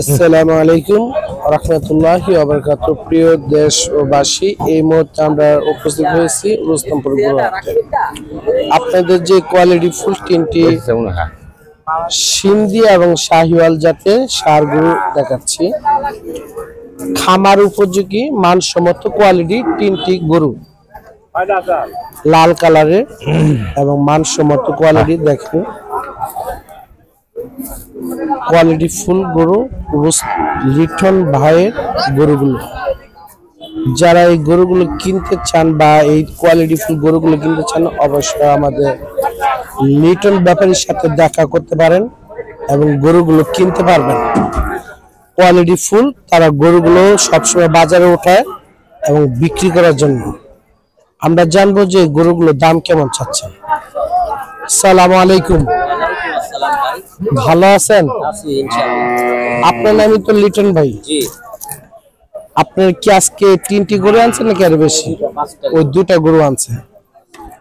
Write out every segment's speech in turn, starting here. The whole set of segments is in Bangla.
আসসালামু আলাইকুম রাহমাতুল্লাহি ওয়া বারাকাতুহু। প্রিয় দেশ ও বাসী, এই মুহূর্তে আমরা উপস্থিত হয়েছি রুস্তমপুর গরু হাটে। আপনাদের যে কোয়ালিটি ফুল তিনটি সিন্ধি এবং শাহিওয়াল জাতের ষাঁড় গরু দেখাচ্ছি। খামার উপযোগী মানসম্মত কোয়ালিটি তিনটি গরু, লাল কালারের এবং মানসম্মত কোয়ালিটি। দেখেন কোয়ালিটি ফুল গরু, লিটন ভাইয়ের গরুগুলো। যারা এই গরুগুলো কিনতে চান বা এই কোয়ালিটি ফুল গরুগুলো কিনতে চান, অবশ্যই আমাদের লিটন ব্যাপারীর সাথে দেখা করতে পারেন এবং গরুগুলো কিনতে পারবেন। কোয়ালিটি ফুল তারা গরুগুলো সবসময় বাজারে ওঠায় এবং বিক্রি করার জন্য। আমরা জানবো যে গরুগুলোর দাম কেমন চাচ্ছেন। আসসালামু আলাইকুম, ভালো আছেন? আপনার নামই তো লিটন ভাই। আপনার কি আজকে তিনটি গরু আনছেন নাকি আরো বেশি? ওই দুটা গরু আনছে।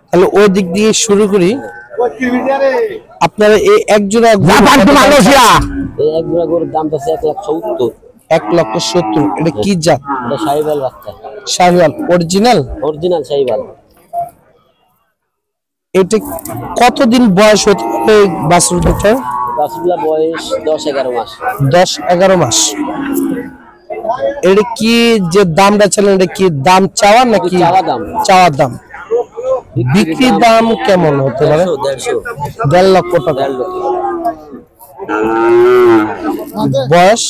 তাহলে ওই দিক দিয়ে শুরু করি। আপনারা এই এক জোড়া গরুর দাম আছে 1,70,000। 1,70,000। এটা কি জাত? এটা শাহিওয়াল বাচ্চা। শাহিওয়াল অরিজিনাল শাহিওয়াল। এটা কতদিন বয়স হতে পারে বাছুর দুটো? বাছুরগুলা বয়স 10-11 মাস। 10-11 মাস। এটা কি যে দামটা ছিল, এটা কি দাম চাওয়া নাকি চাওয়া দাম? বিক্রি দাম কেমন হতে পারে? 1.5 লক্ষ টাকা। বয়স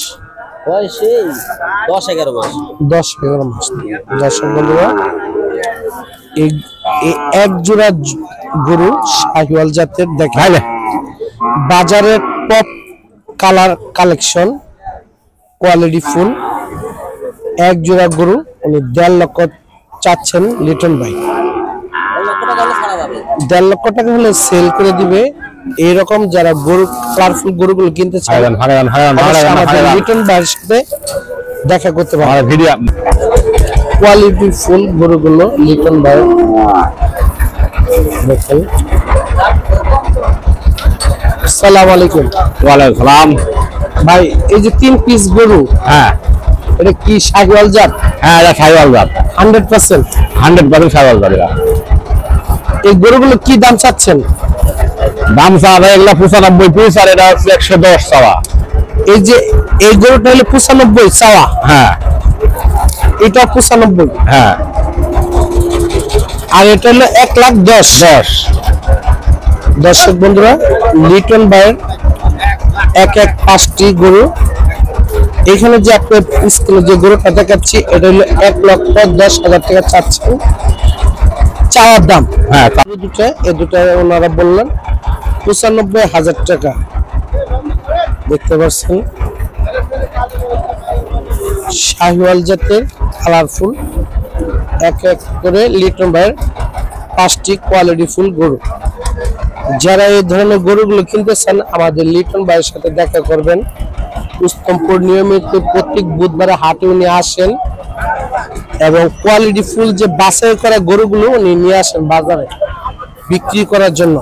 10-11 মাস। 10-11 মাস। দর্শক বন্ধুরা, এই এক জোড়া গরু শাহিওয়াল জাতের দেখেন, বাজারের top colour collection, quality full এক জোড়া গরু। উনি 1.5 লক্ষ চাচ্ছেন লিটন ভাই। 1.5 লক্ষ টাকা হলে সেল করে দিবে। এইরকম যারা গরু কালারফুল গরুগুলো কিনতে চায়, আমাদের লিটন ভাইয়ের সাথে দেখা করতে পারে। কোয়ালিটি ফুল গরুগুলো লিটন ভাই দেখেন। আসসালামু আলাইকুম। ওয়ালাইকুম সালাম। ভাই, এই যে 3 পিস গরু, হ্যাঁ এটা কি শাহিওয়াল জাত? হ্যাঁ, এটা শাহিওয়াল জাত। 100% শাহিওয়াল জাত। এই গরুগুলো কি দাম চাচ্ছেন? দাম চাওয়া এগুলো 95 পিস, আর এটা হচ্ছে 110 চাওয়া। এই যে এই গরুটা হলো 95 চাওয়া। হ্যাঁ, এটা 95। হ্যাঁ, আর এটা হলো 1,10,000। দর্শক বন্ধুরা, লিটন ভাইয়ের এক 5টি গরু। এখানে যে আপনার স্ক্রিনে যে গরুটা দেখাচ্ছি, এটা হলো 1,10,000 টাকা চাচ্ছেন চাওয়ার দাম। হ্যাঁ, এই দুটা ওনারা বললেন 95,000 টাকা। দেখতে পাচ্ছেন শাহিওয়াল জাতের কালারফুল এক করে লিটন ভাইয়ের 5টি কোয়ালিটি ফুল গরু। যারা এই ধরনের গরুগুলো কিনতে চান, আমাদের লিটন ভাইয়ের সাথে দেখা করবেন। রুস্তমপুর নিয়মিত প্রত্যেক বুধবারে হাটে উনি আসেন এবং কোয়ালিটি ফুল যে বাছাই করা গরুগুলো উনি নিয়ে আসেন বাজারে বিক্রি করার জন্য।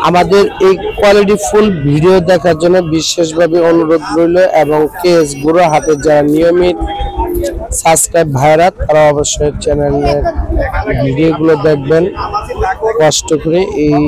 আমাদের এই কোয়ালিটি ফুল ভিডিও দেখার জন্য বিশেষভাবে অনুরোধ রইল, এবং কেস গরু হাটে যারা নিয়মিত সাবস্ক্রাইব ভাইরা, তারা অবশ্যই চ্যানেলের ভিডিওগুলো দেখবেন কষ্ট করে। এই